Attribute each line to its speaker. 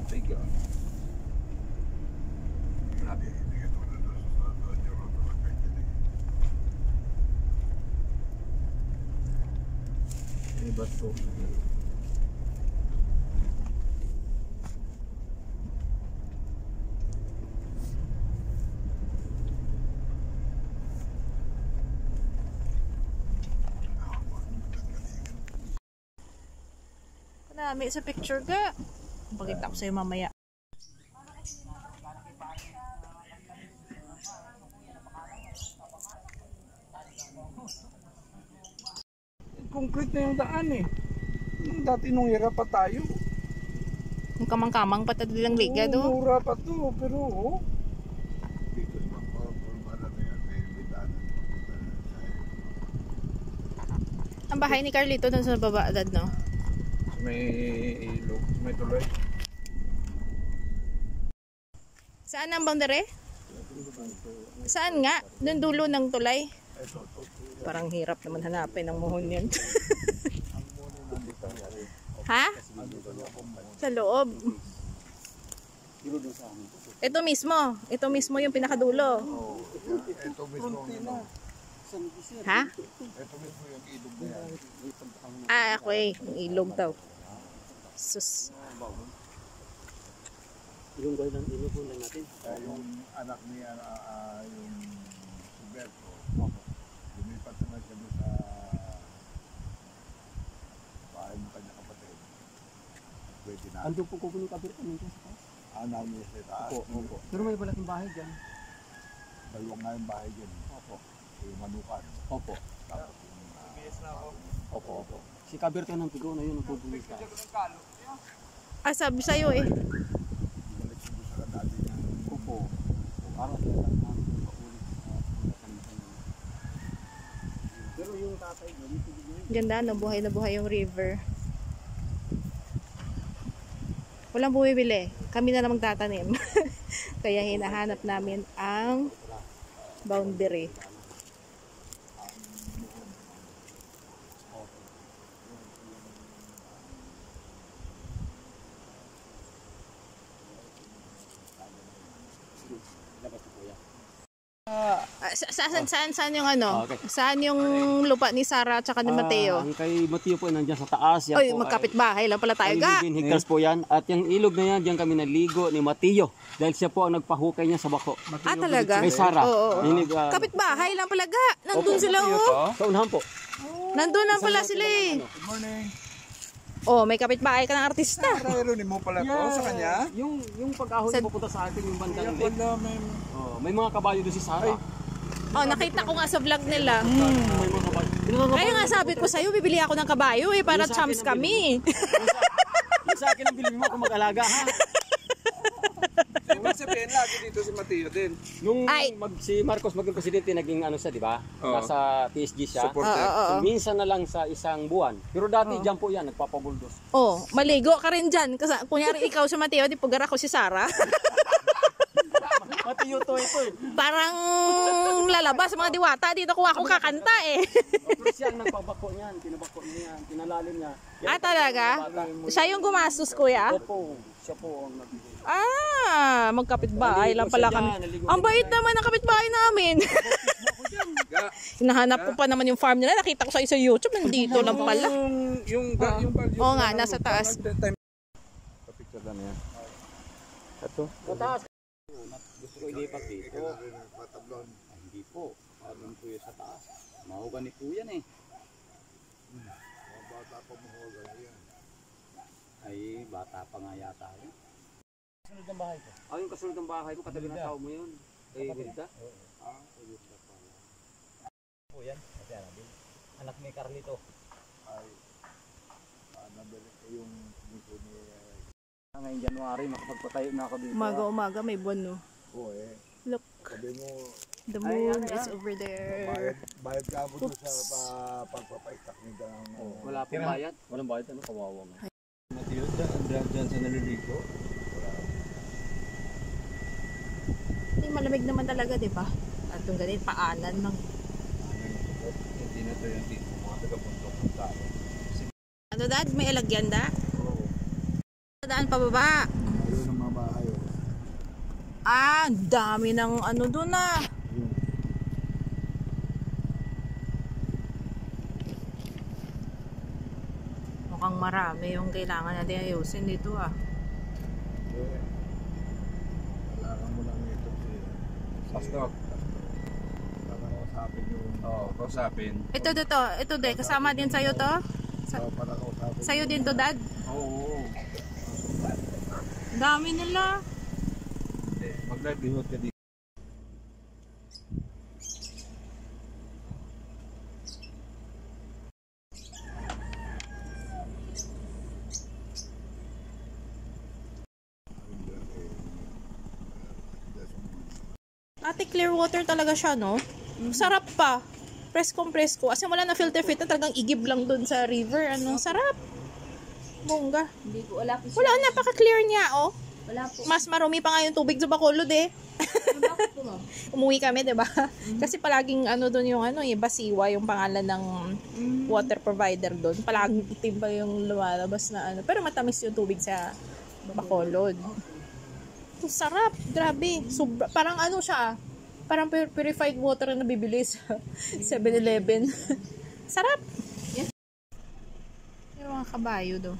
Speaker 1: tubig. Ini batu.
Speaker 2: Nami sa picture ka. Pakita ko sa'yo mamaya.
Speaker 1: Concrete na yung daan eh. Dati nung hirap pa tayo.
Speaker 2: Yung kamang-kamang patad lang liga do.
Speaker 1: Mura pa to, pero
Speaker 2: Ang bahay ni Carlito dun sa baba dad, no?
Speaker 1: may ilog, may tuloy.
Speaker 2: Saan ang boundary? Saan nga? Doon dulo ng tulay. Parang hirap naman hanapin ang muhon yun. Ha? Sa loob. Ito mismo. Ito mismo yung pinakadulo.
Speaker 1: Ito mismo.
Speaker 2: Ha?
Speaker 1: Ito mismo yung ilog na yan.
Speaker 2: Ah, okay. Yung ilog daw. Sus.
Speaker 3: Yung gawin ng ilog po lang natin.
Speaker 1: Yung anak niya, yung Roberto, lumipat naman siya doon sa bahay ng kanyang kapatid. Pwede na.
Speaker 3: Ando po kukunin kabir kami sa taas.
Speaker 1: Namin sa taas.
Speaker 3: Opo. Pero may malaking bahay dyan.
Speaker 1: Dalawang nga yung bahay dyan.
Speaker 3: Opo.
Speaker 1: Yung manukan.
Speaker 3: Opo.
Speaker 1: Tapos yung
Speaker 3: Opo. Si kabir ka ng tigo na yun ang pupulis ka.
Speaker 2: Ah, sabi sa'yo eh.
Speaker 1: balik siya doon sa dati niya.
Speaker 3: Opo. Para sila lang namin paulit sa pero yung tatay mo, dito din.
Speaker 2: Ganda, no? Buhay na buhay yung river. Walang bumibili. Kami na lang magtatanim. Kaya hinahanap namin ang boundary. Saan yung ano?
Speaker 3: Okay.
Speaker 2: Saan yung lupa ni Sarah at saka ni Mateo?
Speaker 3: Ang kay Mateo po nandiyan sa taas. Yan
Speaker 2: Oy,
Speaker 3: po
Speaker 2: magkapit-bahay lang pala tayo,
Speaker 3: ay
Speaker 2: ga.
Speaker 3: 11 hectares po yan. At yung ilog na yan, diyan kami naligo ni Mateo. Dahil siya po ang nagpahukay niya sa bako.
Speaker 2: Ah, talaga?
Speaker 3: Kay Sarah.
Speaker 2: Oo.
Speaker 3: Kapit-bahay
Speaker 2: lang pala, ga. Nandun sila, oh.
Speaker 3: sa unahan po.
Speaker 2: Nandun lang pala sila, eh.
Speaker 1: Good morning.
Speaker 2: Oh, may kapit-bahay ka ng artista.
Speaker 1: Meron mo pala to sa kanya?
Speaker 3: Yung pag-ahon
Speaker 2: Sa-
Speaker 3: pupunta sa atin yung bandang
Speaker 1: Yung
Speaker 3: lake.
Speaker 1: pala
Speaker 3: May mga kabayo doon si Sarah.
Speaker 2: Oh, nakita ko nga sa vlog nila.
Speaker 3: May mga kabayo.
Speaker 2: Kaya nga sabi ko sa'yo, bibili ako ng kabayo, eh, para
Speaker 3: Yung sa akin
Speaker 2: chums
Speaker 3: ang
Speaker 2: kami.
Speaker 3: Yung sa akin ang bilhin mo kung mag-alaga ha.
Speaker 1: Ibig sabihin lagi dito si Mateo din.
Speaker 3: Nung
Speaker 2: Ay.
Speaker 3: si Marcos maging presidente, naging ano siya, di ba?
Speaker 1: Oo.
Speaker 3: Nasa PSG siya.
Speaker 1: Supporter.
Speaker 2: Oo.
Speaker 3: Minsan na lang sa isang buwan. Pero dati dyan po yan, nagpapaguldos.
Speaker 2: Oh, maligo ka rin dyan. Kasi kunyari ikaw si Mateo, di pugar ako si Sarah.
Speaker 3: Mateo to ito eh.
Speaker 2: Parang lalabas mga diwata. Dito ko ako kakanta eh.
Speaker 3: Pero siya ang nagpabako niyan, pinabako niya, pinalalim niya.
Speaker 2: Ah, talaga? Siya yung gumastos, kuya?
Speaker 3: Siya po ang nagbigay.
Speaker 2: Ah, magkapitbahay lang pala kami. Ang bait naman ng kapitbahay namin. Hinahanap ko pa naman yung farm nila. Nakita ko sa YouTube, nandito lang pala. Oo nga, nasa taas.
Speaker 1: Picture na yan. Ito.
Speaker 3: Mataas. Gusto ko ilipat dito. Hindi po. Alam po yun sa taas. Mahugani po yan eh.
Speaker 1: Bata pa mahugani yan.
Speaker 3: Ay, bata pa nga yata yun. Kasunod ng bahay ko? Yung kasunod ng bahay ko, katabi ng tao mo yun. Kay Hilda? Kay Hilda pala. Po yan, kasi anak ni Carlito.
Speaker 1: Ay, yung nito ni...
Speaker 3: Ngayong January, makapagpatayo na ako dito.
Speaker 2: Umaga-umaga, may buwan, no?
Speaker 1: Oo eh.
Speaker 2: Look,
Speaker 1: Sabi mo,
Speaker 2: the moon is over there.
Speaker 1: bayad ka mo doon sa pagpapaitak nito ng...
Speaker 3: Wala pong bayad? Walang bayad, ano? Kawawa nga.
Speaker 1: Mateo, dyan sa naliligo.
Speaker 2: Hindi, malamig naman talaga, di ba? At yung ganun, paanan lang.
Speaker 1: Hindi na ito yung tipo, mga taga-bundok ng tao.
Speaker 2: Ano, Dad? May alagyan, da?
Speaker 1: Oo.
Speaker 2: Daan pababa.
Speaker 1: Ayun
Speaker 2: Ah, dami ng ano doon ah. Mukhang marami yung kailangan natin ayusin dito ah.
Speaker 1: Kailangan mo lang ito si
Speaker 3: Pastor.
Speaker 1: para kausapin yung
Speaker 3: Oo, kausapin.
Speaker 2: Ito de, kasama din sa'yo to?
Speaker 1: para kausapin
Speaker 2: Sa'yo din to, Dad?
Speaker 3: Oo.
Speaker 2: Dami nila.
Speaker 3: Mag-livelihood ka dito.
Speaker 2: Ate, clear water talaga siya, no? Sarap pa. Presko. Kasi wala na filter fit na talagang igib lang dun sa river. Ano, sarap. Bongga.
Speaker 4: Hindi ko, wala po siya.
Speaker 2: Wala, napaka-clear niya, oh.
Speaker 4: Wala po.
Speaker 2: Mas marumi pa nga yung tubig sa Bacolod, eh.
Speaker 4: Bakit po, ma'am?
Speaker 2: Umuwi kami, 'di ba? Kasi palaging ano doon yung ano, Basiwa yung pangalan ng water provider doon. Palaging itim pa yung lumalabas na ano. Pero matamis yung tubig sa Bacolod. Ang sarap, grabe. Sobra, parang ano siya, parang purified water na nabibili sa 7-Eleven. Sarap. Yung mga kabayo do.